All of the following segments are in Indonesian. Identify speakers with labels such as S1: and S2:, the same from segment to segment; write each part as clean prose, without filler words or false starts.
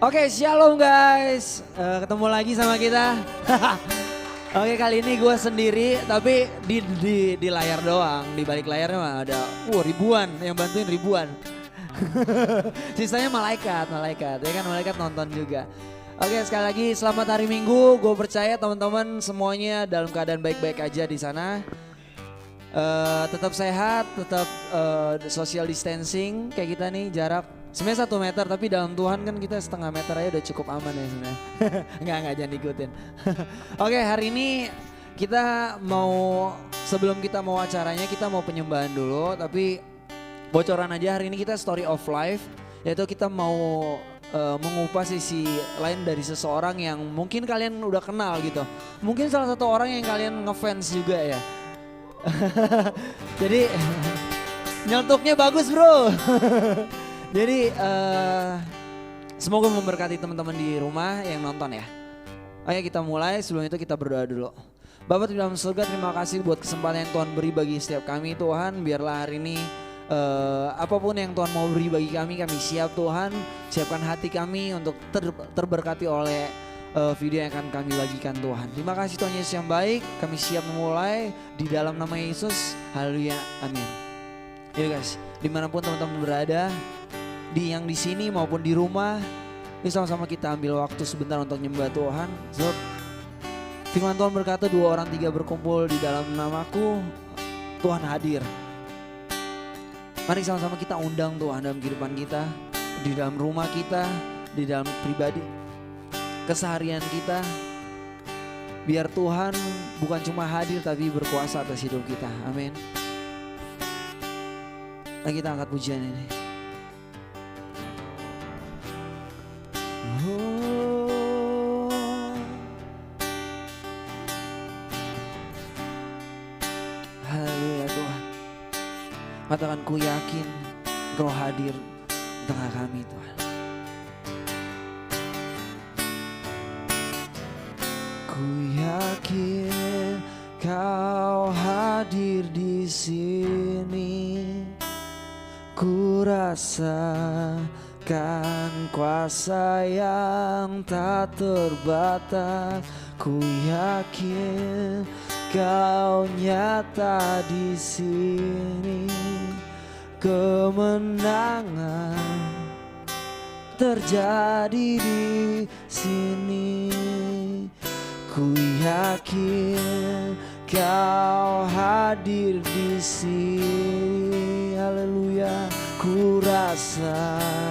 S1: Oke, shalom guys. Ketemu lagi sama kita. Oke, kali ini gue sendiri, tapi di layar doang. Di balik layarnya mah ada ribuan, yang bantuin ribuan. Sisanya malaikat. Ya kan, malaikat nonton juga. Oke, sekali lagi selamat hari Minggu. Gue percaya teman-teman semuanya dalam keadaan baik-baik aja di sana. Tetap sehat, tetap social distancing kayak kita nih, jarak sebenarnya 1 meter, tapi dalam Tuhan kan kita setengah meter aja udah cukup aman ya sebenarnya. Enggak, jangan ikutin. Oke, hari ini kita mau, sebelum kita mau acaranya, kita mau penyembahan dulu. Tapi bocoran aja, hari ini kita story of life, yaitu kita mau mengupas sisi lain dari seseorang yang mungkin kalian udah kenal gitu. Mungkin salah satu orang yang kalian ngefans juga ya. Jadi nyetuknya bagus bro. Jadi semoga memberkati teman-teman di rumah yang nonton ya. Oke, kita mulai. Sebelum itu kita berdoa dulu. Bapa di dalam surga, terima kasih buat kesempatan yang Tuhan beri bagi setiap kami Tuhan. Biarlah hari ini apapun yang Tuhan mau beri bagi kami siap Tuhan. Siapkan hati kami untuk terberkati oleh video yang akan kami bagikan Tuhan. Terima kasih Tuhan Yesus yang baik. Kami siap memulai di dalam nama Yesus. Haleluya, amin. Ya guys, dimanapun teman-teman berada, yang di sini maupun di rumah, ini sama-sama kita ambil waktu sebentar untuk nyembah Tuhan. Sebab firman Tuhan berkata 2 orang 3 berkumpul di dalam namaku, Tuhan hadir. Mari sama-sama kita undang Tuhan dalam kehidupan kita, di dalam rumah kita, di dalam pribadi, keseharian kita. Biar Tuhan bukan cuma hadir tapi berkuasa atas hidup kita. Amin. Nah, kita angkat pujian ini. Haleluya Tuhan. Katakan, ku yakin Engkau hadir di tengah kami Tuhan. Ku yakin Kau hadir di sini. Ku rasakan kuasa yang tak terbatas. Ku yakin Kau nyata di sini. Kemenangan terjadi di sini. Ku yakin Kau hadir di sini. Haleluya. Ku rasakan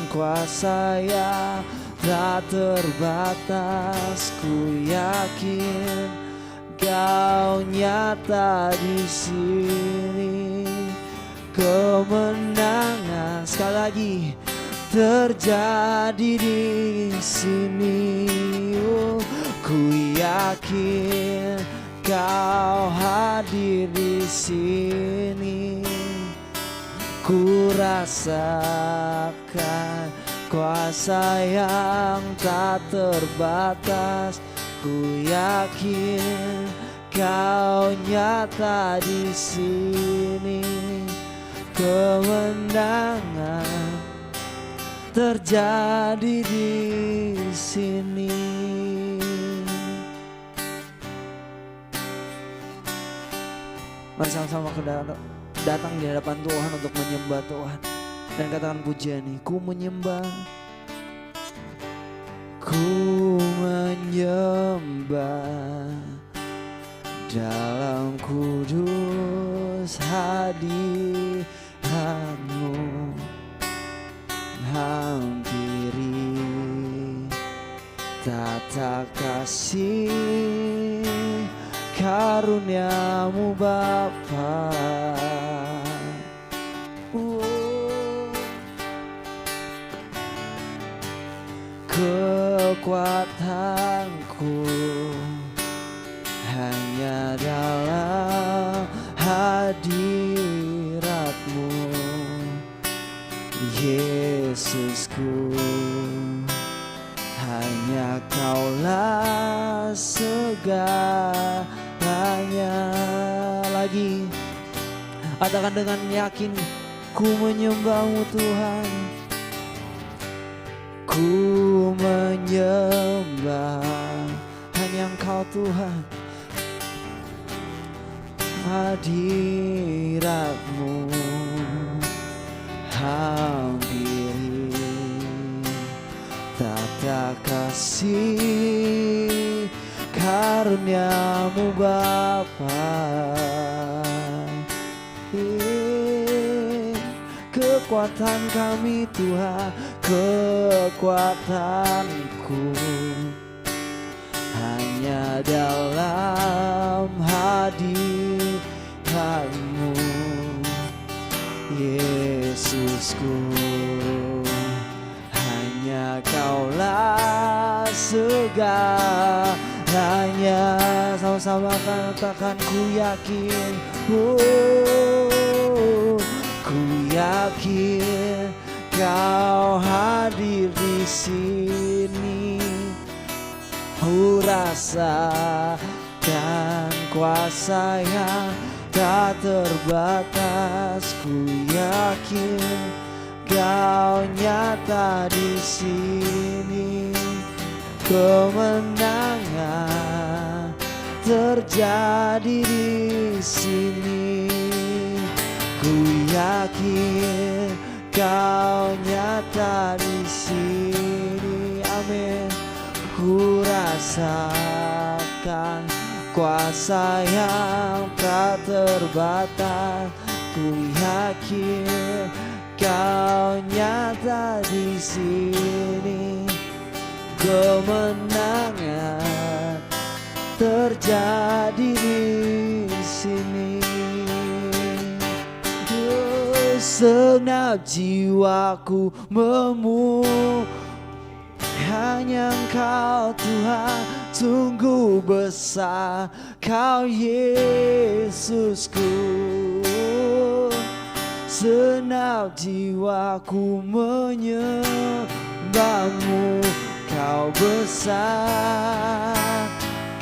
S1: kuasa yang tak terbatas. Ku yakin Kau nyata di sini. Kemenangan sekali lagi terjadi di sini. Ku yakin Kau hadir di sini. Ku rasakan kuasa yang tak terbatas. Ku yakin Kau nyata di sini. Kemenangan terjadi di sini. Mari sama-sama datang di hadapan Tuhan untuk menyembah Tuhan. Dan katakan pujian nih, ku menyembah. Ku menyembah dalam kudus hadiratmu. Hampiri tata kasih karuniamu Bapa. Kekuatanku hanya dalam hadiratmu, Yesusku. Hanya Kaulah segalanya. Lagi katakan dengan yakin, ku menyembahmu Tuhan. Ku menyembah hanya Engkau Tuhan, hadirat-Mu hampiri, tata kasih karunia-Mu Bapa. Kekuatan kami Tuhan, kekuatanku hanya dalam hadirat-Mu, Yesusku. Hanya Kaulah segalanya. Sama-sama katakan, ku yakin, ku yakin Kau hadir di sini. Ku rasakan kuasa yang tak terbatas. Ku yakin Kau nyata di sini. Kemenangan terjadi di sini. Ku yakin Kau nyata di sini. Amin. Ku rasakan kuasa yang tak terbatas. Ku yakin Kau nyata di sini. Kemenangan terjadi di sini. Segenap jiwaku hanya Engkau Tuhan, sungguh besar Kau Yesusku. Segenap jiwaku menyembah-Mu. Kau besar,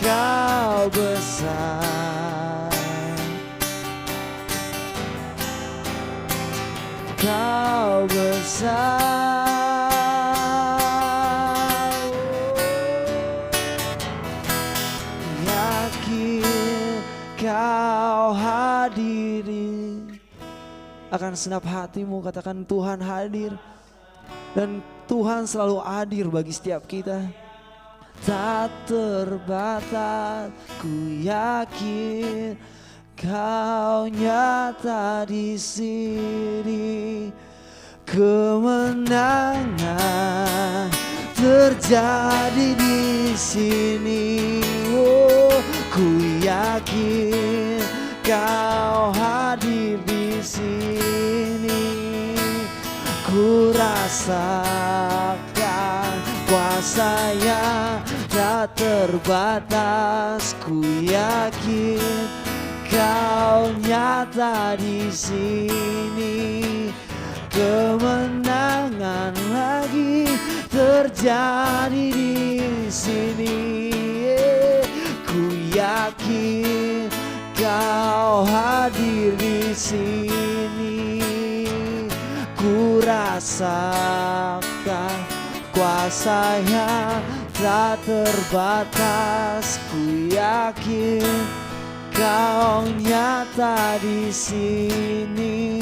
S1: Kau besar, Kau besar. Yakin Kau hadiri akan senap hatimu. Katakan, Tuhan hadir. Dan Tuhan selalu hadir bagi setiap kita. Tak terbatas, ku yakin Kau nyata di sini. Kemenangan terjadi di sini. Oh, ku yakin Kau hadir di sini. Ku rasakan kuasa yang tak terbatas. Ku yakin Kau nyata di sini. Kemenangan lagi terjadi di sini. Ku yakin Kau hadir di sini. Ku rasakan kuasa yang tak terbatas. Ku yakin Kau nyata di sini.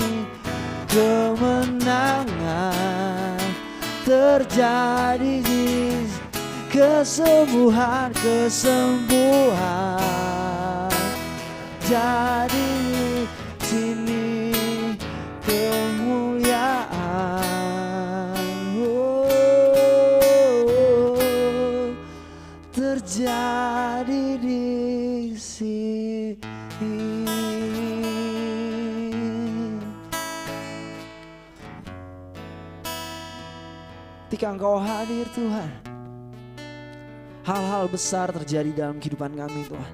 S1: Kemenangan terjadi di kesembuhan, kesembuhan jadi di sini. Kemuliaan terjadi di sini. Ketika Engkau hadir Tuhan, hal-hal besar terjadi dalam kehidupan kami Tuhan.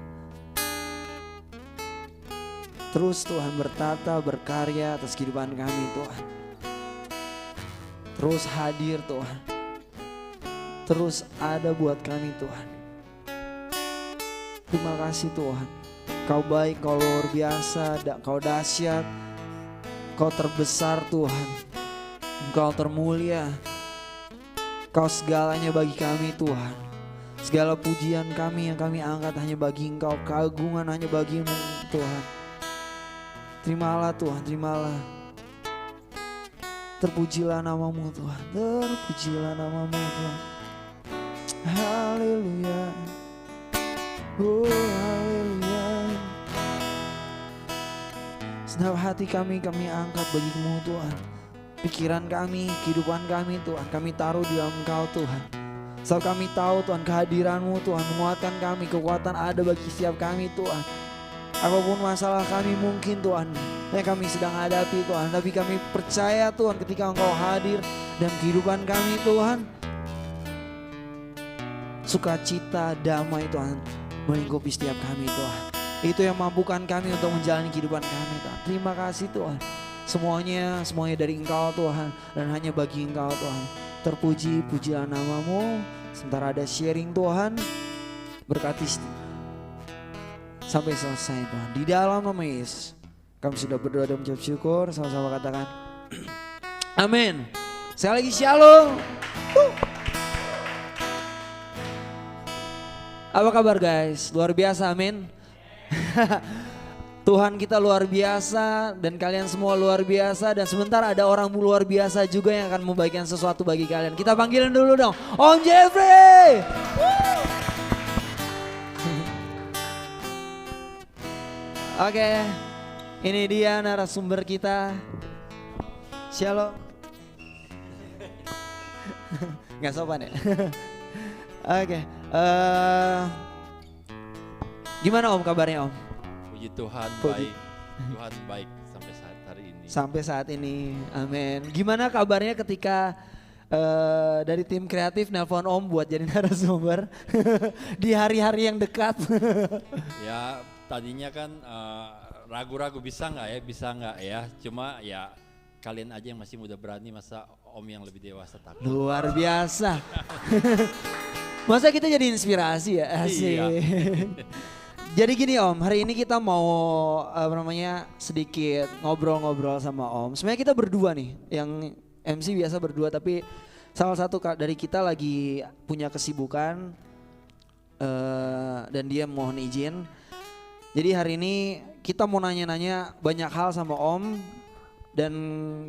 S1: Terus Tuhan bertata, berkarya atas kehidupan kami Tuhan. Terus hadir Tuhan. Terus ada buat kami Tuhan. Terima kasih Tuhan. Kau baik, Kau luar biasa, Kau dahsyat, Kau terbesar Tuhan. Engkau termulia. Kau segalanya bagi kami Tuhan. Segala pujian kami yang kami angkat hanya bagi Engkau. Keagungan hanya bagimu Tuhan. Terimalah Tuhan, terimalah. Terpujilah namamu Tuhan. Terpujilah namamu Tuhan. Haleluya. Oh haleluya. Segenap hati kami angkat bagimu Tuhan. Pikiran kami, kehidupan kami Tuhan, kami taruh di dalam Engkau Tuhan. Saat kami tahu Tuhan kehadiran-Mu Tuhan menguatkan kami, kekuatan ada bagi setiap kami Tuhan. Apapun masalah kami mungkin Tuhan yang kami sedang hadapi Tuhan, tapi kami percaya Tuhan ketika Engkau hadir dalam kehidupan kami Tuhan, sukacita, damai Tuhan melingkupi setiap kami Tuhan. Itu yang mampukan kami untuk menjalani kehidupan kami Tuhan. Terima kasih Tuhan. Semuanya dari Engkau Tuhan dan hanya bagi Engkau Tuhan. Terpuji, pujilah namamu. Sementara ada sharing Tuhan, berkati sampai selesai Tuhan. Di dalam nama Yesus kami sudah berdoa dan mengucap syukur. Sama-sama katakan amin. Sekali lagi shalom. Apa kabar guys? Luar biasa, amin. Tuhan kita luar biasa dan kalian semua luar biasa. Dan sebentar ada orang luar biasa juga yang akan membagikan sesuatu bagi kalian. Kita panggilin dulu dong, Om Jeffrey. Oke, ini dia narasumber kita. Shalom. Gak sopan ya? Oke, gimana Om kabarnya Om?
S2: Puji Tuhan baik, Tuhan baik sampai saat hari ini.
S1: Sampai saat ini, amin. Gimana kabarnya ketika dari tim kreatif nelpon Om buat jadi narasumber di hari-hari yang dekat?
S2: Ya tadinya kan ragu-ragu bisa nggak ya, cuma ya kalian aja yang masih muda berani, masa Om yang lebih dewasa takut.
S1: Luar biasa. Masa kita jadi inspirasi ya, asik.
S2: Iya.
S1: Jadi gini Om, hari ini kita mau sedikit ngobrol-ngobrol sama Om. Sebenarnya kita berdua nih, yang MC biasa berdua, tapi salah satu dari kita lagi punya kesibukan dan dia mohon izin. Jadi hari ini kita mau nanya-nanya banyak hal sama Om, dan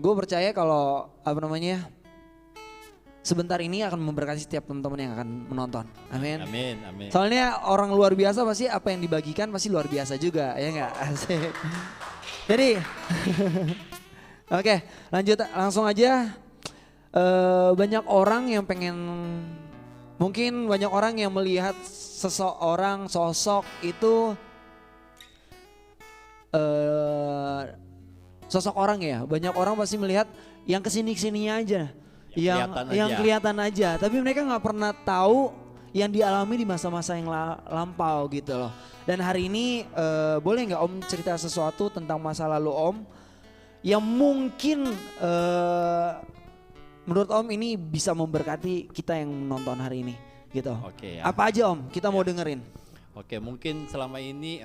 S1: gue percaya kalau sebentar ini akan memberkati setiap teman-teman yang akan menonton. Amin.
S2: Amin, amin.
S1: Soalnya orang luar biasa pasti apa yang dibagikan pasti luar biasa juga, ya enggak? Asik. Jadi, oke, lanjut langsung aja. Banyak orang yang mungkin banyak orang yang melihat seseorang, sosok itu sosok orang ya. Banyak orang pasti melihat yang kesini-kesininya aja. Yang kelihatan aja, tapi mereka nggak pernah tahu yang dialami di masa-masa yang lampau gitu loh. Dan hari ini boleh nggak Om cerita sesuatu tentang masa lalu Om yang mungkin menurut Om ini bisa memberkati kita yang menonton hari ini gitu.
S2: Oke, ya.
S1: Apa aja Om? Kita mau dengerin.
S2: Oke, mungkin selama ini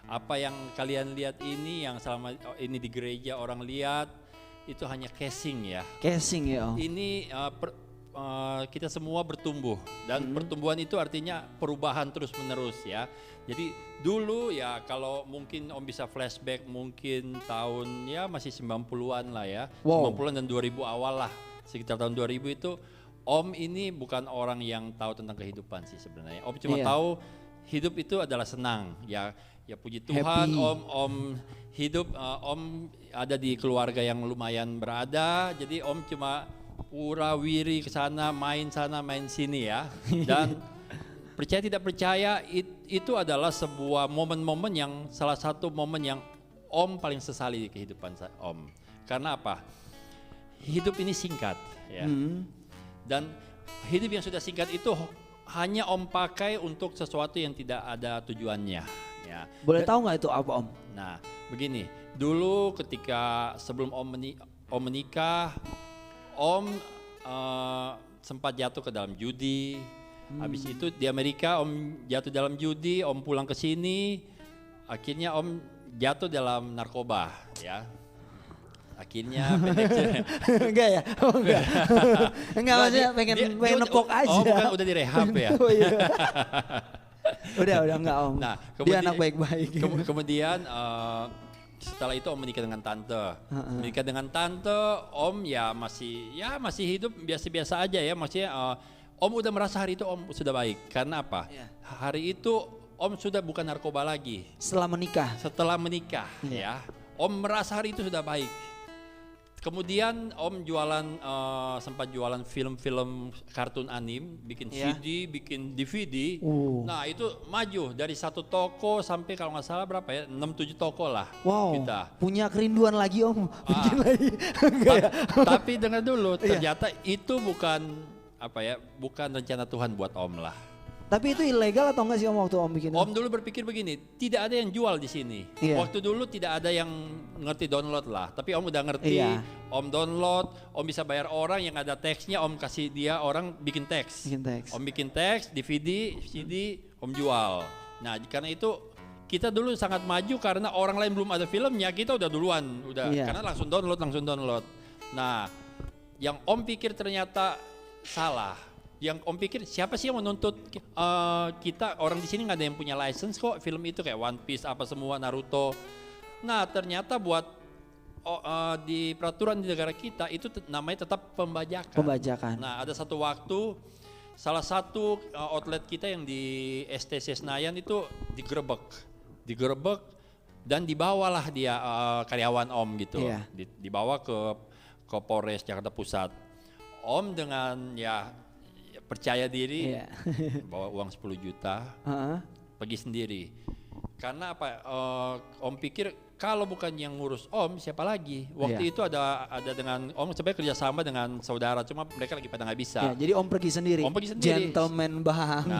S2: apa yang kalian lihat ini, yang selama ini di gereja orang lihat, itu hanya casing ya.
S1: Casing ya Om.
S2: Ini kita semua bertumbuh, dan pertumbuhan itu artinya perubahan terus menerus ya. Jadi dulu ya kalau mungkin Om bisa flashback mungkin tahun ya masih 90-an lah ya. Wow. 90-an dan 2000 awal lah. Sekitar tahun 2000 itu Om ini bukan orang yang tahu tentang kehidupan sih sebenarnya. Om cuma tahu hidup itu adalah senang ya. Ya puji Tuhan, Om hidup, Om ada di keluarga yang lumayan berada, jadi Om cuma purawiri ke sana main sini ya. Dan percaya tidak percaya itu adalah sebuah momen-momen yang salah satu momen yang Om paling sesali di kehidupan Om. Karena apa? Hidup ini singkat ya. Dan hidup yang sudah singkat itu hanya Om pakai untuk sesuatu yang tidak ada tujuannya. Ya.
S1: Boleh tahu nggak itu apa Om?
S2: Nah begini, dulu ketika sebelum Om menikah, Om sempat jatuh ke dalam judi. Habis itu di Amerika Om jatuh dalam judi, Om pulang ke sini, akhirnya Om jatuh dalam narkoba ya. Akhirnya pendek cerita.
S1: Enggak ya? Oh, enggak. Enggak maksudnya pengen nepok aja.
S2: Oh bukan udah direhab ya?
S1: Oh iya. udah enggak Om.
S2: Nah,
S1: Dia anak baik-baik.
S2: Kemudian setelah itu Om menikah dengan tante. Menikah dengan tante, Om ya masih hidup biasa-biasa aja ya. Maksudnya Om udah merasa hari itu Om sudah baik. Karena apa?
S1: Yeah.
S2: Hari itu Om sudah bukan narkoba lagi.
S1: Setelah menikah.
S2: Ya. Om merasa hari itu sudah baik. Kemudian Om sempat jualan film-film kartun anim, bikin CD, bikin DVD. Nah itu maju dari satu toko sampai kalau nggak salah berapa ya, 6-7 toko lah.
S1: Wow,
S2: kita.
S1: Punya kerinduan lagi Om, bikin lagi. Ya?
S2: Tapi dengar dulu, ternyata itu bukan rencana Tuhan buat Om lah.
S1: Tapi itu ilegal atau enggak sih Om waktu Om bikin?
S2: Om dulu berpikir begini, tidak ada yang jual di sini. Waktu dulu tidak ada yang ngerti download lah, tapi Om udah ngerti. Om download, Om bisa bayar orang yang ada teksnya, Om kasih dia orang bikin teks. Om bikin teks, DVD, CD, Om jual. Nah karena itu kita dulu sangat maju karena orang lain belum ada filmnya, kita udah duluan, karena langsung download. Nah yang Om pikir ternyata salah. Yang Om pikir siapa sih yang menuntut kita, orang di sini nggak ada yang punya license kok film itu kayak One Piece apa semua, Naruto. Nah ternyata buat di peraturan di negara kita itu namanya tetap pembajakan. Nah ada satu waktu salah satu outlet kita yang di STC Senayan itu digerebek dan dibawalah dia karyawan Om gitu. Dibawa ke Polres Jakarta Pusat. Om dengan percaya diri, bawa uang 10 juta, pergi sendiri. Karena apa? Om pikir kalau bukan yang ngurus Om, siapa lagi? Waktu itu ada dengan Om sebenarnya kerjasama dengan saudara, cuma mereka lagi pada nggak bisa.
S1: Jadi Om pergi sendiri. Gentleman banget,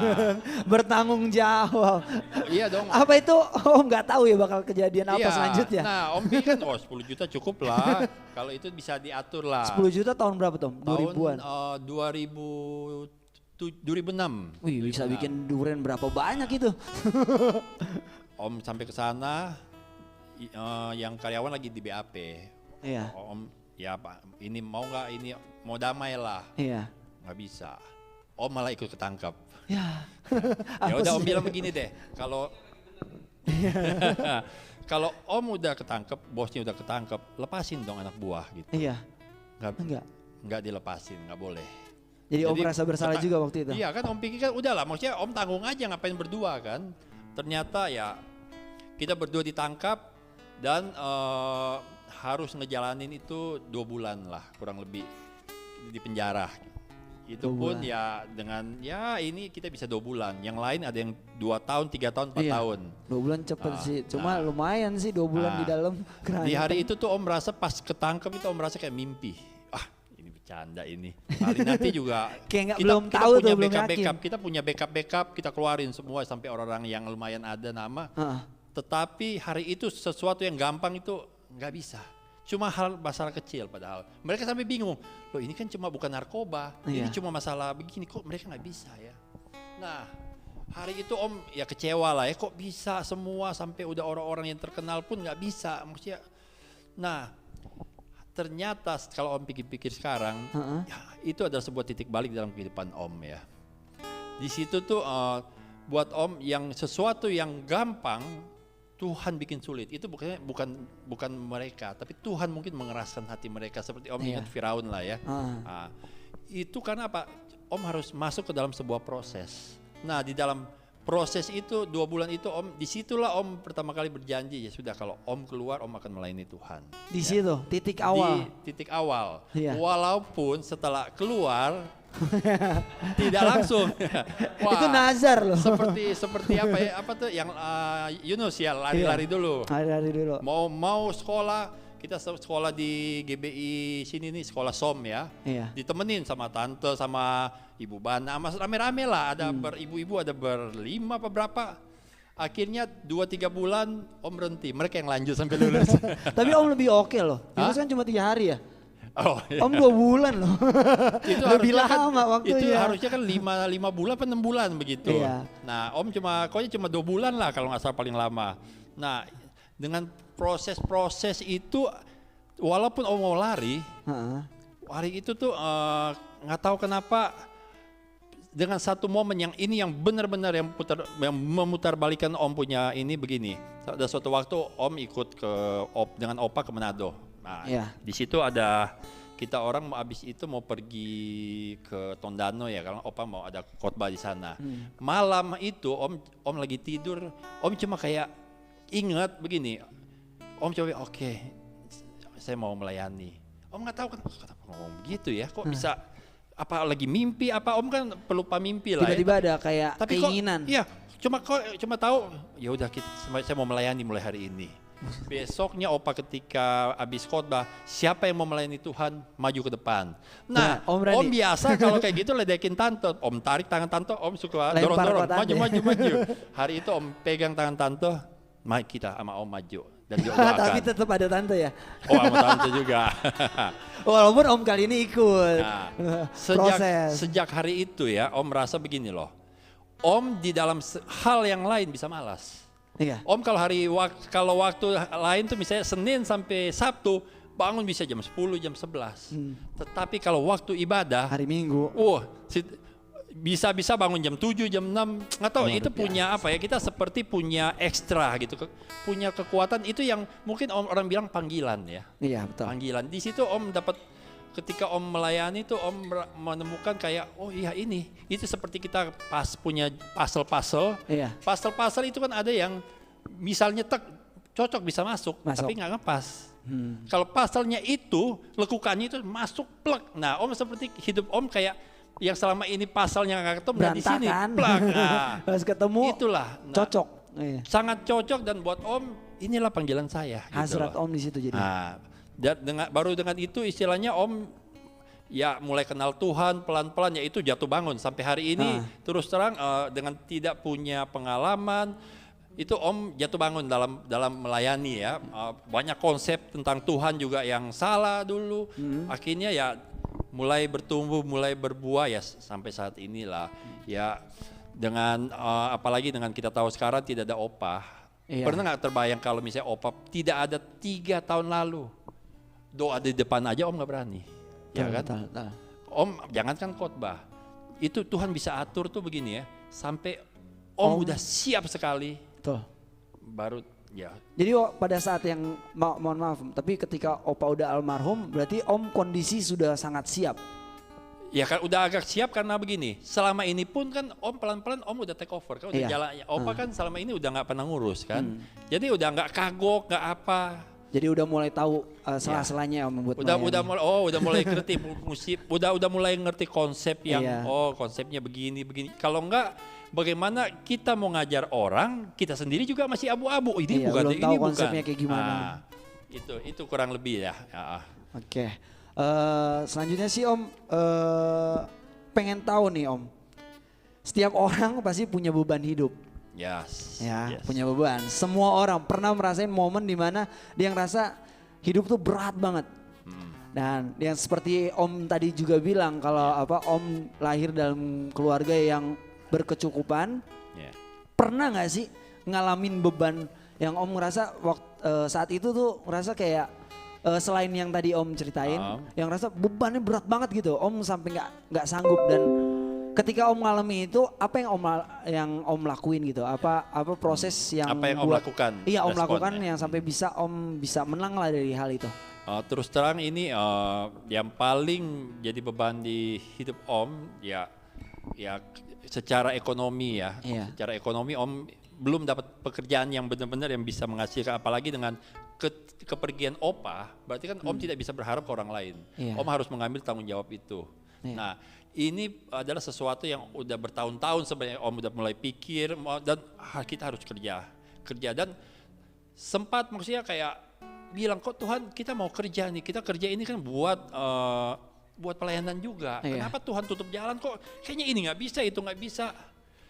S1: bertanggung jawab.
S2: Iya dong.
S1: Apa itu Om nggak tahu ya bakal kejadian apa selanjutnya?
S2: Nah Om pikir 10 juta cukup lah. Kalau itu bisa diatur lah.
S1: 10 juta tahun berapa Tom? 2000-an?
S2: 2006.
S1: Wih bisa bikin durian berapa banyak itu?
S2: Om sampai ke sana, yang karyawan lagi di BAP. Om Pak, ini mau nggak, ini mau damai lah. Nggak bisa. Om malah ikut ketangkap. Ya udah Om bilang begini deh, kalau Om udah ketangkep, bosnya udah ketangkep, lepasin dong anak buah gitu. Nggak dilepasin, nggak boleh.
S1: Jadi Om merasa bersalah juga waktu itu?
S2: Iya kan Om pikir kan udahlah, maksudnya Om tanggung aja, ngapain berdua kan. Ternyata kita berdua ditangkap dan harus ngejalanin itu 2 bulan lah kurang lebih di penjara. Itu pun dengan ini kita bisa 2 bulan. Yang lain ada yang 2 tahun, 3 tahun, 4 tahun.
S1: 2 bulan cepet sih, cuma lumayan sih 2 bulan di dalam.
S2: Di hari itu tuh Om merasa pas ketangkep itu Om merasa kayak mimpi. Ini bercanda ini. Hari nanti juga
S1: kayak
S2: kita
S1: tahu
S2: punya
S1: tuh,
S2: backup, kita punya backup, kita keluarin semua sampai orang-orang yang lumayan ada nama. Tetapi hari itu sesuatu yang gampang itu nggak bisa. Cuma hal masalah kecil padahal. Mereka sampai bingung, loh ini kan cuma bukan narkoba, ini cuma masalah begini, kok mereka nggak bisa ya. Nah hari itu Om kecewa lah ya, kok bisa semua sampai udah orang-orang yang terkenal pun nggak bisa. Maksudnya, nah ternyata kalau Om pikir-pikir sekarang, itu adalah sebuah titik balik dalam kehidupan Om ya. Di situ tuh buat Om yang sesuatu yang gampang, Tuhan bikin sulit. Itu bukan mereka, tapi Tuhan mungkin mengeraskan hati mereka. Seperti Om ingat Firaun lah ya. Itu karena apa? Om harus masuk ke dalam sebuah proses. Nah di dalam proses itu 2 bulan itu Om, disitulah Om pertama kali berjanji, ya sudah kalau Om keluar Om akan melayani Tuhan.
S1: Di situ titik awal.
S2: Di titik awal. Walaupun setelah keluar tidak langsung.
S1: Wah, itu nazar loh.
S2: Seperti apa ya? Apa tuh yang Yunus ya, lari-lari dulu.
S1: Lari-lari dulu.
S2: Mau sekolah, kita sekolah di GBI sini nih, sekolah SOM ya. Ditemenin sama tante, sama ibu Bana, sama rame-rame lah. Ada beribu-ibu, ada berlima apa berapa. Akhirnya 2-3 bulan Om berhenti. Mereka yang lanjut sampai lulus.
S1: Tapi Om lebih oke loh. Yunus kan cuma 3 hari ya.
S2: Iya.
S1: Om 2 bulan loh. Itu lebih lama waktunya.
S2: Itu harusnya kan 5 bulan atau 6 bulan begitu. Nah Om cuma 2 bulan lah kalau nggak salah paling lama. Nah dengan proses-proses itu walaupun Om mau lari,
S1: Heeh.
S2: hari itu tuh nggak tahu kenapa dengan satu momen yang ini yang benar-benar yang memutarbalikkan Om punya ini begini. Ada suatu waktu Om ikut dengan Opa ke Manado. Nah, di situ ada kita orang habis itu mau pergi ke Tondano ya, karena Opa mau ada khotbah di sana. Malam itu Om lagi tidur, Om cuma kayak ingat begini. Om coba oke, saya mau melayani. Om nggak tahu kenapa ngomong gitu ya, kok bisa apa lagi mimpi apa Om kan pelupa mimpi lah.
S1: Tiba-tiba
S2: ya.
S1: ada kayak
S2: Tapi
S1: keinginan.
S2: Iya, cuma tahu ya udah saya mau melayani mulai hari ini. Besoknya Opa ketika habis khotbah, siapa yang mau melayani Tuhan maju ke depan. Nah, Om biasa kalau kayak gitu ledekin tante, Om tarik tangan tante, Om suka dorong-dorong, maju. Hari itu Om pegang tangan tante, mari kita sama Om maju dan doakan.
S1: Tapi tetap ada tante ya.
S2: Oh, sama tante juga.
S1: Walaupun Om kali ini ikut.
S2: Nah,
S1: proses.
S2: Sejak hari itu ya, Om merasa begini loh. Om di dalam hal yang lain bisa malas.
S1: Iya.
S2: Om kalau waktu lain tuh misalnya Senin sampai Sabtu bangun bisa jam 10, jam 11. Tetapi kalau waktu ibadah
S1: hari Minggu,
S2: bisa bangun jam 7, jam 6. Nggak tahu itu punya apa ya, kita seperti punya ekstra gitu. Punya kekuatan itu yang mungkin orang bilang panggilan ya.
S1: Iya, betul.
S2: Panggilan. Di situ Om dapat ketika Om melayani tuh Om menemukan kayak oh iya ini itu seperti kita pas punya puzzle.
S1: Iya.
S2: Puzzle itu kan ada yang misalnya cocok bisa masuk. Tapi nggak ngepas. Kalau puzzle-nya itu lekukannya itu masuk plek. Nah Om seperti hidup Om kayak yang selama ini puzzle-nya nggak ketemu dan di sini plek. Nah,
S1: pas ketemu
S2: itulah
S1: cocok. Iya.
S2: Sangat cocok dan buat Om inilah panggilan saya.
S1: Hasrat
S2: gitu
S1: Om di situ jadi.
S2: Nah, baru dengan itu istilahnya Om ya mulai kenal Tuhan pelan-pelan, yaitu jatuh bangun sampai hari ini. Terus terang dengan tidak punya pengalaman itu Om jatuh bangun dalam melayani ya. Banyak konsep tentang Tuhan juga yang salah dulu. Akhirnya ya mulai bertumbuh, mulai berbuah ya sampai saat inilah ya. Dengan apalagi dengan kita tahu sekarang tidak ada Opa. Iya. Pernah nggak terbayang kalau misalnya Opa tidak ada 3 tahun lalu? Doa di depan aja Om nggak berani, ya kan? Om jangankan khotbah, itu Tuhan bisa atur tuh begini ya, sampai Om udah siap sekali.
S1: Tuh.
S2: Baru ya.
S1: Jadi pada saat yang mohon maaf, tapi ketika Opa udah almarhum, berarti Om kondisi sudah sangat siap.
S2: Ya kan udah agak siap karena begini. Selama ini pun kan Om pelan-pelan Om udah take over kan udah jalan. Opa kan selama ini udah nggak pernah ngurus kan. Jadi udah nggak kagok nggak apa.
S1: Jadi udah mulai tahu sela-selanya membuat
S2: udah mulai ngerti musik, udah mulai ngerti konsep yang konsepnya begini. Kalau enggak bagaimana kita mau ngajar orang, kita sendiri juga masih abu-abu. Ini bukan
S1: belum tahu konsepnya kayak gimana.
S2: Itu kurang lebih ya.
S1: Oke. Selanjutnya sih Om pengen tahu nih Om. Setiap orang pasti punya beban hidup.
S2: Yes.
S1: Punya beban. Semua orang pernah merasain momen di mana dia ngerasa hidup tuh berat banget. Dan yang seperti Om tadi juga bilang kalau Om lahir dalam keluarga yang berkecukupan. Pernah nggak sih ngalamin beban yang Om ngerasa saat itu tuh ngerasa kayak selain yang tadi Om ceritain, yang ngerasa bebannya berat banget gitu. Om sampai nggak sanggup dan ketika Om ngalami itu, apa yang Om lakuin gitu? Apa proses yang
S2: Om lakukan?
S1: Iya Om lakukan yang sampai Om bisa menang lah dari hal itu.
S2: Terus terang ini yang paling jadi beban di hidup Om ya secara ekonomi ya. Secara ekonomi Om belum dapat pekerjaan yang benar-benar yang bisa menghasilkan, apalagi dengan kepergian Opa, berarti kan Om tidak bisa berharap ke orang lain. Om harus mengambil tanggung jawab itu. Nah, ini adalah sesuatu yang udah bertahun-tahun sebenarnya Om udah mulai pikir dan kita harus kerja dan sempat maksudnya kayak bilang kok Tuhan kita mau kerja nih, kita kerja ini kan buat pelayanan juga. Kenapa Tuhan tutup jalan kok? Kayaknya ini nggak bisa, itu nggak bisa.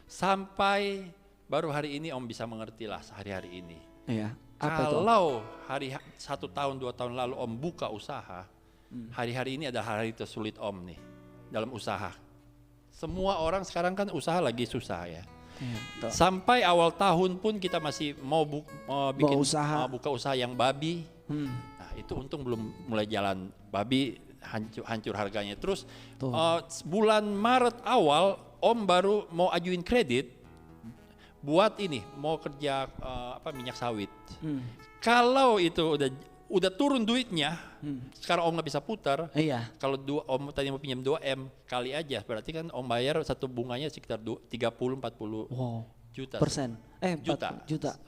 S2: Sampai baru hari ini Om bisa mengerti lah sehari-hari ini. Kalau hari 1 tahun 2 tahun lalu Om buka usaha, hari-hari ini adalah hari tersulit Om nih. Dalam usaha, semua orang sekarang kan usaha lagi susah ya. Sampai awal tahun pun kita masih mau buka usaha yang babi. Nah itu untung belum mulai jalan. Babi hancur harganya. Terus
S1: Tuh.
S2: bulan Maret awal Om baru mau ajuin kredit buat ini, mau kerja minyak sawit. Kalau itu udah turun duitnya, sekarang Om nggak bisa putar.
S1: Iya.
S2: Kalau Om tadi mau pinjam 2M kali aja, berarti kan Om bayar satu bunganya sekitar 30-40
S1: Wow.
S2: juta.
S1: Persen. Juta.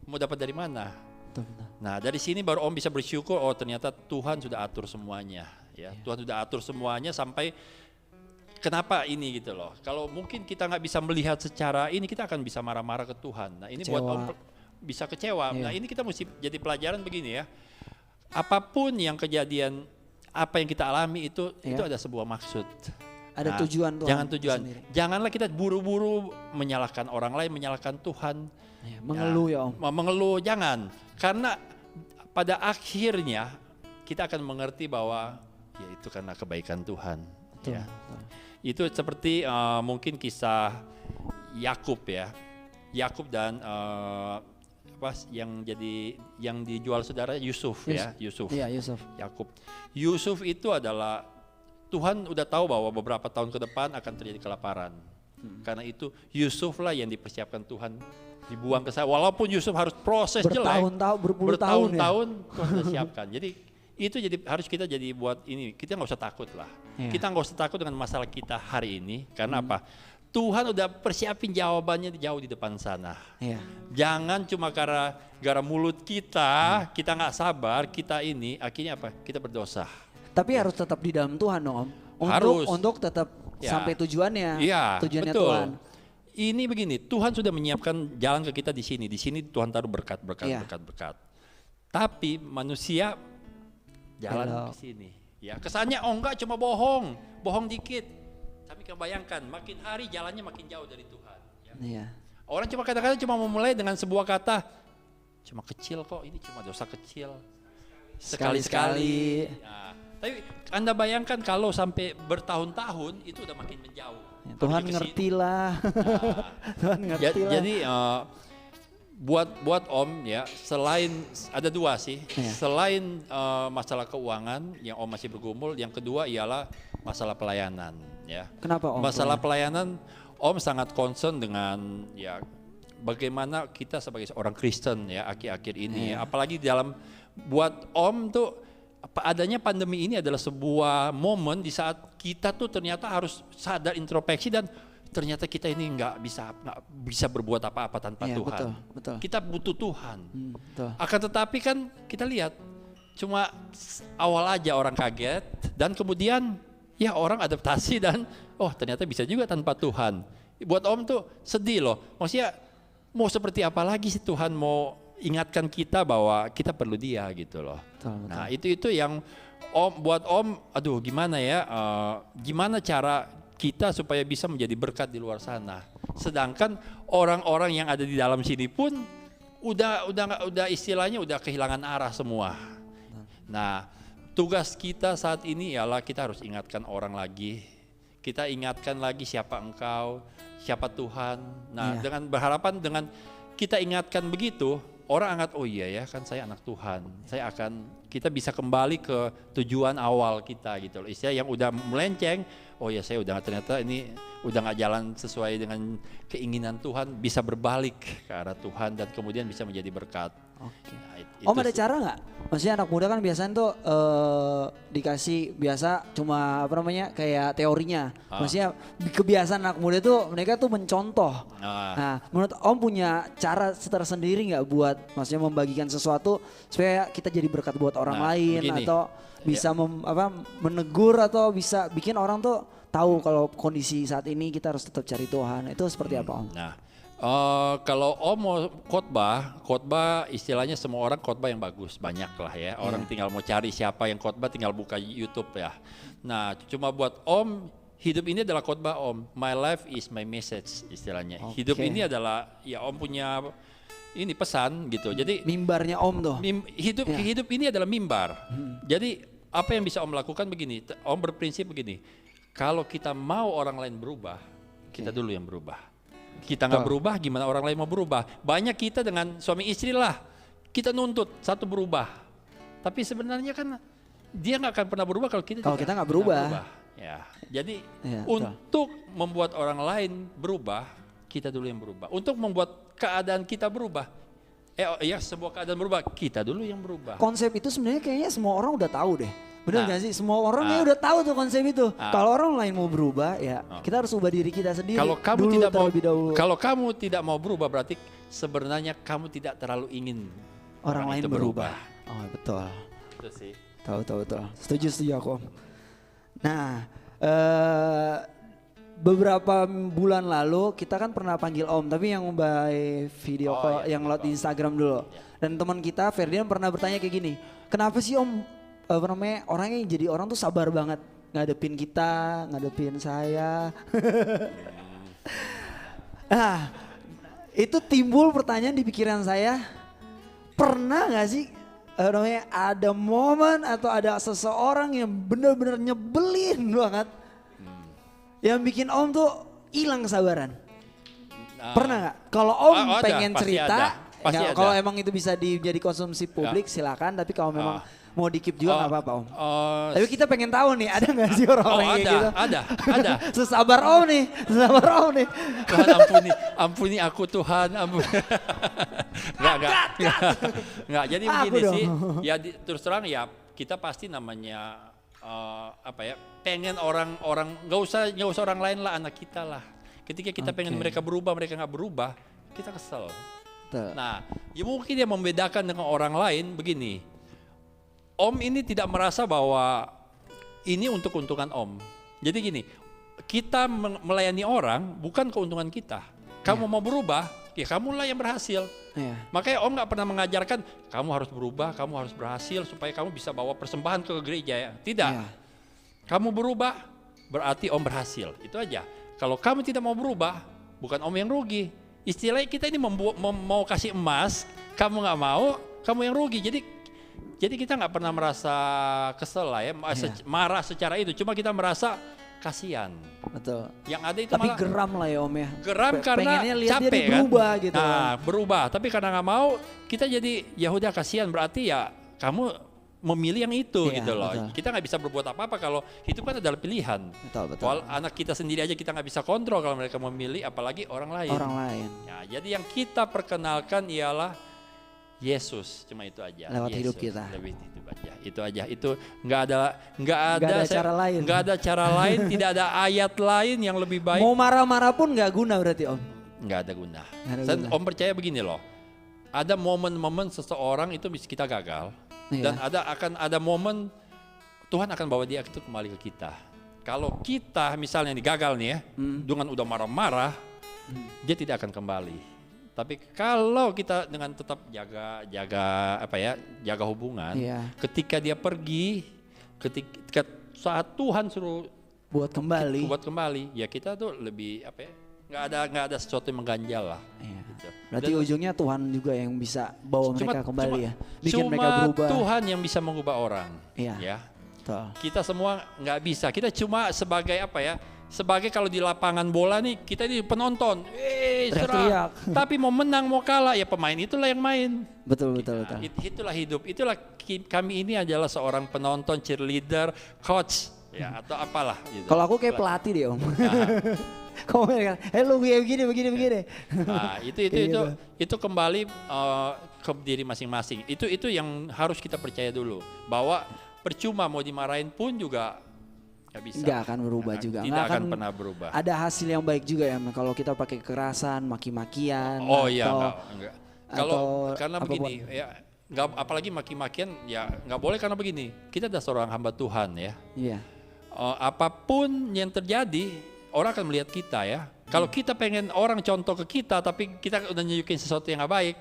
S2: Mau dapat dari mana?
S1: Betul, betul.
S2: Nah dari sini baru Om bisa bersyukur, oh ternyata Tuhan sudah atur semuanya. Ya, Tuhan sudah atur semuanya sampai kenapa ini gitu loh. Kalau mungkin kita nggak bisa melihat secara ini, kita akan bisa marah-marah ke Tuhan. Nah ini buat Om bisa kecewa.
S1: Iya.
S2: Nah ini kita mesti jadi pelajaran begini ya. Apapun yang kejadian, apa yang kita alami itu ada sebuah maksud.
S1: Ada tujuan Tuhan.
S2: Jangan tujuan.
S1: Sendiri.
S2: Janganlah kita buru-buru menyalahkan orang lain, menyalahkan Tuhan.
S1: Ya, mengeluh ya Om.
S2: Mengeluh jangan. Karena pada akhirnya kita akan mengerti bahwa ya itu karena kebaikan Tuhan.
S1: Betul,
S2: Ya.
S1: betul.
S2: Itu seperti mungkin kisah Yakub ya. Yakub dan yang dijual saudara Yusuf ya, Yusuf.
S1: Iya, Yusuf.
S2: Yakub. Yusuf itu adalah Tuhan udah tahu bahwa beberapa tahun ke depan akan terjadi kelaparan. Karena itu Yusuf lah yang dipersiapkan Tuhan dibuang ke sana. Walaupun Yusuf harus proses jelek, bertahun-tahun Tuhan sudah siapkan. Jadi itu harus kita jadi buat ini. Kita nggak usah takut lah. Kita nggak usah takut dengan masalah kita hari ini. Karena apa? Tuhan udah persiapin jawabannya jauh di depan sana.
S1: Iya.
S2: Jangan cuma gara mulut kita nggak sabar, kita ini akhirnya apa? Kita berdosa.
S1: Tapi harus tetap di dalam Tuhan dong Om. Untuk tetap sampai tujuannya.
S2: Iya,
S1: tujuannya
S2: betul.
S1: Tuhan.
S2: Ini begini, Tuhan sudah menyiapkan jalan ke kita di sini. Di sini Tuhan taruh berkat. Tapi manusia jalan ke sini. Ya, kesannya enggak cuma bohong dikit. Tapi kebayangkan makin hari jalannya makin jauh dari Tuhan. Ya.
S1: Iya.
S2: Orang cuma kadang-kadang cuma memulai dengan sebuah kata, cuma kecil kok, ini cuma dosa kecil. Sekali-sekali. Nah, tapi Anda bayangkan kalau sampai bertahun-tahun itu udah makin menjauh.
S1: Ya, Tuhan ngerti lah. Tuhan ngerti lah.
S2: Jadi buat Om ya, selain ada dua sih, selain masalah keuangan yang Om masih bergumul, yang kedua ialah masalah pelayanan ya.
S1: Kenapa Om?
S2: Masalah pelayanan Om sangat concern dengan ya bagaimana kita sebagai seorang Kristen ya akhir-akhir ini ya. Apalagi dalam buat Om tuh adanya pandemi ini adalah sebuah momen di saat kita tuh ternyata harus sadar introspeksi dan ternyata kita ini nggak bisa berbuat apa-apa tanpa Tuhan.
S1: Betul.
S2: Kita butuh Tuhan.
S1: Betul.
S2: Akan tetapi kan kita lihat cuma awal aja orang kaget dan kemudian ya orang adaptasi dan ternyata bisa juga tanpa Tuhan. Buat Om tuh sedih loh. Maksudnya mau seperti apa lagi sih Tuhan mau ingatkan kita bahwa kita perlu Dia gitu loh.
S1: Betul.
S2: Nah itu yang buat Om, aduh gimana ya, gimana cara kita supaya bisa menjadi berkat di luar sana. Sedangkan orang-orang yang ada di dalam sini pun udah istilahnya udah kehilangan arah semua. Nah tugas kita saat ini ialah kita harus ingatkan orang lagi. Kita ingatkan lagi siapa engkau, siapa Tuhan. Nah dengan berharapan dengan kita ingatkan begitu, orang anggap oh iya ya kan saya anak Tuhan. Kita bisa kembali ke tujuan awal kita gitu loh. Istilah yang udah melenceng, oh ya saya udah ternyata ini udah nggak jalan sesuai dengan keinginan Tuhan, bisa berbalik ke arah Tuhan dan kemudian bisa menjadi berkat.
S1: Oke.
S2: Nah,
S1: Om ada cara nggak? Maksudnya anak muda kan biasanya tuh dikasih biasa cuma kayak teorinya. Maksudnya kebiasaan anak muda tuh mereka tuh mencontoh. Nah menurut Om punya cara tersendiri nggak buat maksudnya membagikan sesuatu supaya kita jadi berkat buat orang lain begini, atau bisa menegur atau bisa bikin orang tuh tahu kalau kondisi saat ini kita harus tetap cari Tuhan. Itu seperti apa Om?
S2: Nah. Kalau Om mau khotbah istilahnya semua orang khotbah yang bagus, banyak lah ya. Orang tinggal mau cari siapa yang khotbah tinggal buka YouTube ya. Nah cuma buat Om, hidup ini adalah khotbah Om. My life is my message istilahnya. Hidup ini adalah ya Om punya ini pesan gitu. Jadi
S1: mimbarnya Om tuh.
S2: Hidup ini adalah mimbar. Jadi apa yang bisa Om lakukan begini, Om berprinsip begini. Kalau kita mau orang lain berubah, kita dulu yang berubah. Kita nggak berubah, gimana orang lain mau berubah? Banyak kita dengan suami istri lah, kita nuntut satu berubah. Tapi sebenarnya kan dia nggak akan pernah berubah kalau kita
S1: nggak berubah.
S2: Ya, jadi
S1: Ya,
S2: untuk membuat orang lain berubah, kita dulu yang berubah. Untuk membuat keadaan kita berubah, sebuah keadaan berubah, kita dulu yang berubah.
S1: Konsep itu sebenarnya kayaknya semua orang udah tahu deh. Bener
S2: Nah.
S1: gak sih? Semua orang kayaknya udah tahu tuh konsep itu.
S2: Nah.
S1: Kalau orang lain mau berubah, ya kita harus ubah diri kita sendiri.
S2: Kalau kamu
S1: dulu,
S2: tidak mau,
S1: terlebih dahulu.
S2: kalau kamu tidak mau berubah, berarti sebenarnya kamu tidak terlalu ingin
S1: Orang lain
S2: itu
S1: berubah. Oh betul.
S2: Itu sih.
S1: Tahu betul. Setuju aku Om. Nah, beberapa bulan lalu kita kan pernah panggil Om, tapi yang by video call, yang lewat di Instagram dulu. Dan teman kita Ferdian pernah bertanya kayak gini, kenapa sih Om orangnya yang jadi orang tuh sabar banget ngadepin kita, ngadepin saya. Nah, itu timbul pertanyaan di pikiran saya, pernah gak sih ada momen atau ada seseorang yang benar-benar nyebelin banget, yang bikin Om tuh hilang kesabaran? Pernah nggak? Kalau Om pengen cerita, kalau emang itu bisa jadi konsumsi publik silakan. Tapi kalau memang mau dikip juga nggak apa-apa Om. Tapi kita pengen tahu nih, ada nggak sih orang kayak gitu?
S2: Ada.
S1: Sesabar Om nih.
S2: Tuhan ampuni aku Tuhan, ampuni. Enggak. Jadi begini sih, ya terus terang ya kita pasti namanya pengen orang nggak usah orang lain lah, anak kita lah. Ketika kita pengen mereka berubah, mereka nggak berubah, kita kesel. Nah, ya mungkin yang membedakan dengan orang lain begini. Om ini tidak merasa bahwa ini untuk keuntungan Om. Jadi gini, kita melayani orang bukan keuntungan kita. Kamu mau berubah, ya kamulah yang berhasil. Makanya Om nggak pernah mengajarkan kamu harus berubah, kamu harus berhasil supaya kamu bisa bawa persembahan ke gereja ya. Tidak. Kamu berubah berarti Om berhasil. Itu aja. Kalau kamu tidak mau berubah, bukan Om yang rugi. Istilahnya kita ini mau kasih emas, kamu nggak mau, kamu yang rugi. Jadi kita nggak pernah merasa kesel lah ya, marah secara itu. Cuma kita merasa kasihan.
S1: Betul.
S2: Yang ada itu
S1: tapi
S2: malah
S1: geram lah ya Om ya.
S2: Geram karena capek
S1: dia
S2: kan.
S1: Berubah gitu.
S2: Nah, berubah. Tapi karena nggak mau, kita jadi ya udah kasihan. Berarti ya kamu memilih yang itu gitu loh. Betul. Kita nggak bisa berbuat apa-apa kalau itu kan adalah pilihan. Betul. Kalau anak kita sendiri aja kita nggak bisa kontrol kalau mereka memilih, apalagi orang lain. Ya, jadi yang kita perkenalkan ialah Yesus, cuma itu aja.
S1: Lewat
S2: Yesus,
S1: hidup kita.
S2: Itu aja. Itu nggak ada cara lain. Nggak ada cara lain, tidak ada ayat lain yang lebih baik.
S1: Mau marah-marah pun nggak guna berarti Om.
S2: Nggak ada guna. Om percaya begini loh. Ada momen-momen seseorang itu bisa kita gagal. Dan akan ada momen Tuhan akan bawa dia itu kembali ke kita. Kalau kita misalnya gagal nih ya, dengan udah marah-marah, dia tidak akan kembali. Tapi kalau kita dengan tetap jaga hubungan, ketika dia pergi, ketika saat Tuhan suruh
S1: buat kembali,
S2: ya kita tuh lebih nggak ada sesuatu yang mengganjal lah. Gitu.
S1: Berarti ujungnya Tuhan juga yang bisa bawa mereka kembali ya, bikin mereka berubah.
S2: Tuhan yang bisa mengubah orang. Ya. Kita semua nggak bisa. Kita cuma sebagai sebagai kalau di lapangan bola nih kita ini penonton,
S1: teriak.
S2: Tapi mau menang mau kalah ya pemain itulah yang main.
S1: Betul.
S2: Itulah hidup. Itulah kami ini adalah seorang penonton, cheerleader, coach ya atau apalah. Gitu.
S1: Kalau aku kayak pelatih deh Om. Komen kan, lu begini.
S2: Nah, itu kembali ke diri masing-masing. Itu yang harus kita percaya dulu, bahwa percuma mau dimarahin pun juga nggak bisa.
S1: Nggak akan berubah juga.
S2: Tidak akan pernah berubah.
S1: Ada hasil yang baik juga ya kalau kita pakai kekerasan, maki-makian.
S2: Oh iya, enggak. Karena begini, ya nggak, apalagi maki-makian ya nggak boleh karena begini. Kita adalah seorang hamba Tuhan ya. Iya. Apapun yang terjadi, orang akan melihat kita ya. Kalau kita pengen orang contoh ke kita, tapi kita udah nunjukin sesuatu yang gak baik,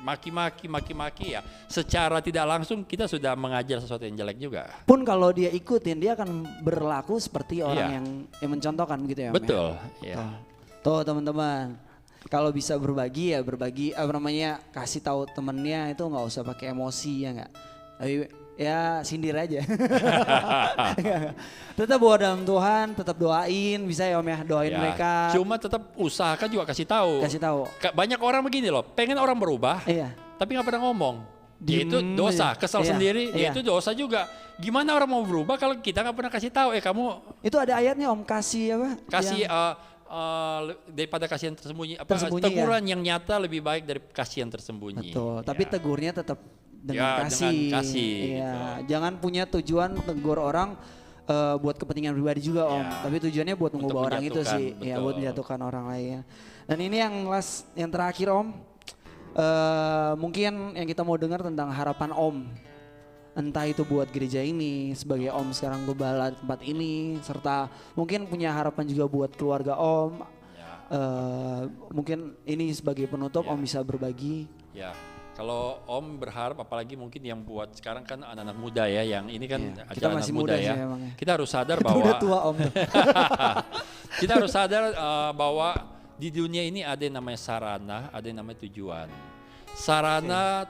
S2: maki-maki ya, secara tidak langsung kita sudah mengajar sesuatu yang jelek juga.
S1: Pun kalau dia ikutin, dia akan berlaku seperti orang yang mencontohkan begitu ya Om.
S2: Betul. Ya.
S1: Tuh teman-teman, kalau bisa berbagi kasih tahu temennya itu nggak usah pakai emosi ya nggak. Tapi ya sindir aja. Tetap bawa dalam Tuhan, tetap doain, bisa ya Om ya, doain mereka.
S2: Cuma tetap usahakan juga kasih tahu.
S1: Banyak
S2: orang begini loh, pengen orang berubah, tapi nggak pernah ngomong. Yaitu
S1: Diem
S2: dosa,
S1: aja.
S2: kesal
S1: Iya,
S2: sendiri,
S1: iya.
S2: yaitu dosa juga. Gimana orang mau berubah kalau kita nggak pernah kasih tahu? Kamu
S1: Itu ada ayatnya Om, kasih apa?
S2: kasih
S1: Yang-
S2: daripada kasih yang tersembunyi,
S1: Tersembunyi,
S2: teguran yang nyata lebih baik dari kasih yang tersembunyi.
S1: Betul, tapi
S2: Ya.
S1: tegurnya tetap dengan
S2: Ya,
S1: kasih.
S2: dengan kasih,
S1: Iya,
S2: gitu.
S1: jangan punya tujuan tegur orang buat kepentingan pribadi juga Om.
S2: Ya.
S1: Tapi tujuannya buat
S2: Untuk
S1: mengubah orang itu
S2: menjatuhkan,
S1: sih. Ya,
S2: betul.
S1: buat menjatuhkan orang lain. Dan ini yang terakhir Om. Mungkin yang kita mau dengar tentang harapan Om. Entah itu buat gereja ini sebagai Om sekarang gembala tempat ini, serta mungkin punya harapan juga buat keluarga Om.
S2: Ya.
S1: Mungkin ini sebagai penutup
S2: Ya.
S1: Om bisa berbagi.
S2: Ya, kalau Om berharap, apalagi mungkin yang buat sekarang kan anak-anak muda ya, yang ini kan
S1: Iya,
S2: aja
S1: kita
S2: anak
S1: masih
S2: muda
S1: muda
S2: ya.
S1: sih emangnya.
S2: Kita harus sadar
S1: Itu
S2: bahwa
S1: udah tua Om.
S2: kita harus sadar bahwa di dunia ini ada yang namanya sarana, ada yang namanya tujuan. Sarana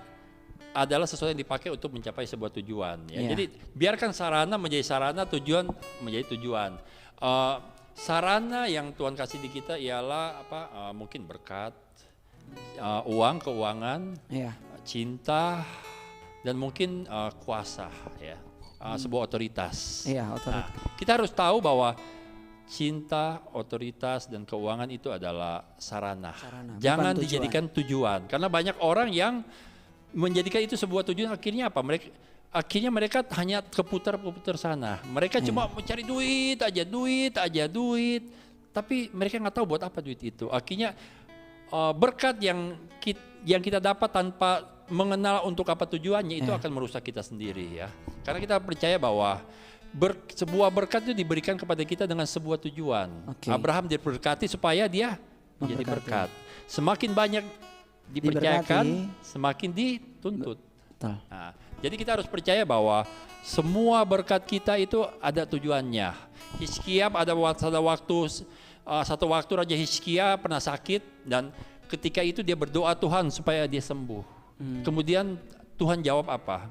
S2: adalah sesuatu yang dipakai untuk mencapai sebuah tujuan. Ya.
S1: Iya.
S2: Jadi biarkan sarana menjadi sarana, tujuan menjadi tujuan. Sarana yang Tuhan kasih di kita ialah apa? Mungkin berkat, uang, keuangan,
S1: Iya.
S2: cinta, dan mungkin kuasa, ya, sebuah otoritas.
S1: Iya, otoritas.
S2: Nah, kita harus tahu bahwa cinta, otoritas, dan keuangan itu adalah sarana.
S1: Sarana,
S2: Jangan
S1: bukan tujuan.
S2: dijadikan tujuan. Karena banyak orang yang menjadikan itu sebuah tujuan, akhirnya apa? Akhirnya mereka hanya keputar-putar sana. Mereka cuma mencari duit aja. Tapi mereka nggak tahu buat apa duit itu. Akhirnya berkat yang kita dapat tanpa mengenal untuk apa tujuannya itu akan merusak kita sendiri ya. Karena kita percaya bahwa sebuah berkat itu diberikan kepada kita dengan sebuah tujuan.
S1: Oke.
S2: Abraham diberkati supaya dia menjadi
S1: Memberkati.
S2: berkat. Semakin banyak dipercayakan,
S1: Diberkati.
S2: semakin dituntut.
S1: Betul.
S2: Nah, jadi kita harus percaya bahwa semua berkat kita itu ada tujuannya. Hizkia ada satu waktu Raja Hizkia pernah sakit dan ketika itu dia berdoa Tuhan supaya dia sembuh. Kemudian Tuhan jawab apa?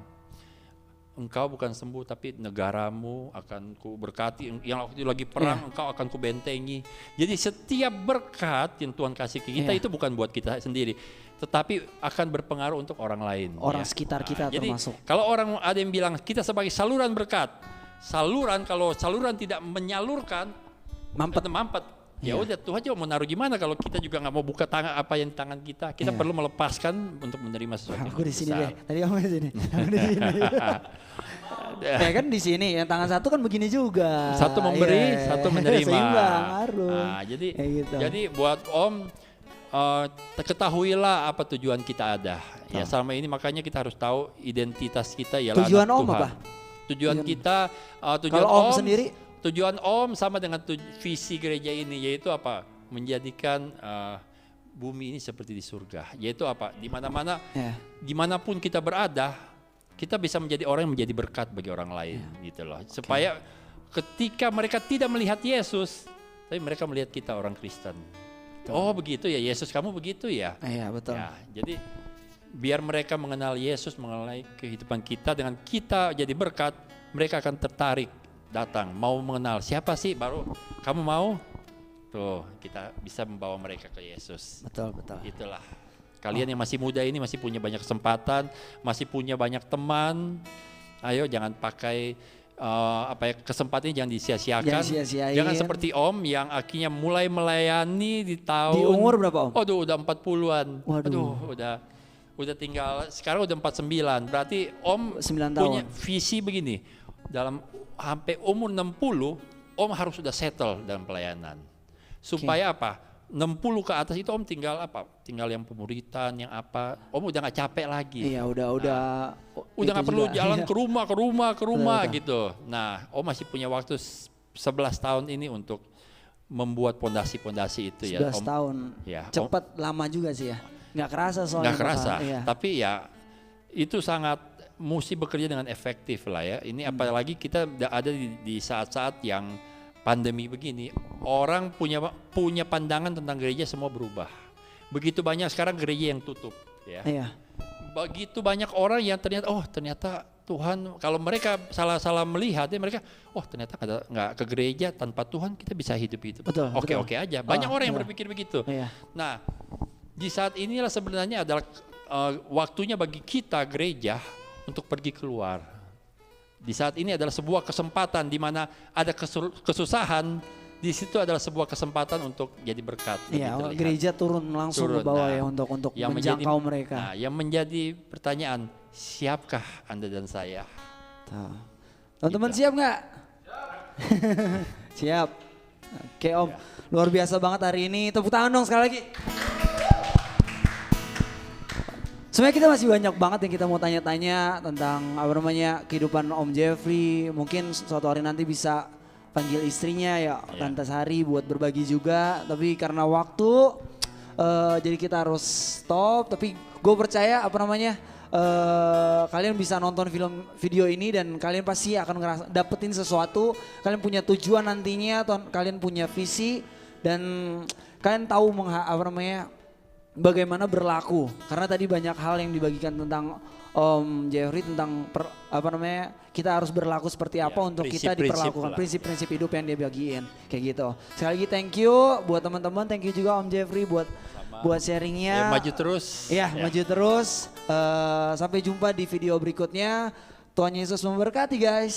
S2: Engkau bukan sembuh tapi negaramu akan ku berkati, yang waktu itu lagi perang engkau akan ku bentengi. Jadi setiap berkat yang Tuhan kasih ke kita itu bukan buat kita sendiri, tetapi akan berpengaruh untuk orang lain.
S1: Orang
S2: ya.
S1: sekitar kita
S2: Jadi
S1: termasuk.
S2: kalau orang ada yang bilang kita sebagai saluran berkat, kalau saluran tidak menyalurkan,
S1: Mampet.
S2: mampet. Ya udah Tuhan juga mau naruh gimana kalau kita juga nggak mau buka tangan apa yang di tangan kita. Kita
S1: Iya.
S2: perlu melepaskan untuk menerima sesuatu yang
S1: Aku di sini
S2: besar.
S1: deh. Tadi kamu di sini. Aku di sini. Ya kan di sini yang tangan satu kan begini juga.
S2: Satu memberi,
S1: Iya.
S2: satu menerima.
S1: Seimbang harus.
S2: Nah, jadi
S1: Kayak gitu.
S2: jadi buat Om ketahuilah apa tujuan kita ada. Ya selama ini makanya kita harus tahu identitas kita ialah
S1: Tujuan
S2: anak
S1: Om
S2: Tuhan.
S1: apa?
S2: Tujuan kita, tujuan
S1: Kalau Om sendiri?
S2: Tujuan Om sama dengan visi gereja ini, yaitu apa? Menjadikan bumi ini seperti di surga. Yaitu apa? Di mana-mana,
S1: Ya.
S2: dimanapun kita berada, kita bisa menjadi orang yang menjadi berkat bagi orang lain, gitu loh. Supaya ketika mereka tidak melihat Yesus, tapi mereka melihat kita orang Kristen. Oh begitu ya, Yesus kamu begitu ya.
S1: Iya betul.
S2: Ya, jadi biar mereka mengenal Yesus, mengenal kehidupan kita, dengan kita jadi berkat, mereka akan tertarik datang, mau mengenal siapa sih, baru kamu mau, tuh kita bisa membawa mereka ke Yesus.
S1: Betul betul.
S2: Itulah. Kalian yang masih muda ini masih punya banyak kesempatan, masih punya banyak teman. Ayo jangan pakai kesempatan ini jangan disia-siakan.
S1: Jangan sia-siain.
S2: Jangan seperti Om yang akhirnya mulai melayani di tahun.
S1: Di umur berapa Om?
S2: Aduh udah 40-an.
S1: Waduh.
S2: Aduh udah tinggal sekarang udah 49. Berarti Om
S1: 9
S2: punya
S1: tahun.
S2: visi begini. Dalam sampai umur 60 Om harus sudah settle dalam pelayanan. Supaya apa? 60 ke atas itu Om tinggal apa? Tinggal yang pemuritan, yang apa? Om udah nggak capek lagi.
S1: Iya udah
S2: Udah nggak perlu
S1: juga.
S2: jalan
S1: Iya.
S2: ke rumah
S1: Betul.
S2: gitu. Nah, Om masih punya waktu 11 tahun ini untuk membuat pondasi-pondasi itu
S1: 11
S2: ya. Om,
S1: tahun.
S2: ya,
S1: Cepat lama juga sih ya. Nggak kerasa soalnya.
S2: nggak kerasa.
S1: Iya.
S2: Tapi ya itu sangat mesti bekerja dengan efektif lah ya. Ini apalagi kita ada di saat-saat yang pandemi begini, orang punya pandangan tentang gereja semua berubah. Begitu banyak sekarang gereja yang tutup ya.
S1: Iya.
S2: Begitu banyak orang yang ternyata Tuhan, kalau mereka salah melihat ya mereka, ternyata nggak ke gereja tanpa Tuhan kita bisa hidup.
S1: Betul,
S2: Oke aja. Banyak orang yang
S1: iya.
S2: berpikir begitu.
S1: Iya.
S2: Nah, di saat inilah sebenarnya adalah waktunya bagi kita gereja untuk pergi keluar. Di saat ini adalah sebuah kesempatan di mana ada kesusahan, di situ adalah sebuah kesempatan untuk jadi berkat.
S1: Iya, gereja turun langsung ke bawah ya untuk menjangkau mereka.
S2: Nah, yang menjadi pertanyaan, siapkah Anda dan saya?
S1: Teman-teman siap nggak? Siap. Oke Om, luar biasa banget hari ini. Tepuk tangan dong sekali lagi. Sebenarnya kita masih banyak banget yang kita mau tanya-tanya tentang kehidupan Om Jeffrey. Mungkin suatu hari nanti bisa panggil istrinya ya Tante Sari buat berbagi juga. Tapi karena waktu jadi kita harus stop. Tapi gue percaya kalian bisa nonton video ini dan kalian pasti akan dapetin sesuatu. Kalian punya tujuan nantinya atau kalian punya visi dan kalian tahu bagaimana berlaku, karena tadi banyak hal yang dibagikan tentang Om Jeffrey tentang kita harus berlaku seperti apa untuk kita diperlakukan, prinsip-prinsip hidup yang dia bagiin kayak gitu. Sekali lagi thank you buat teman-teman, thank you juga Om Jeffrey buat sharingnya.
S2: Maju terus.
S1: Maju terus. Sampai jumpa di video berikutnya. Tuhan Yesus memberkati guys.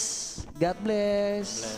S1: God bless.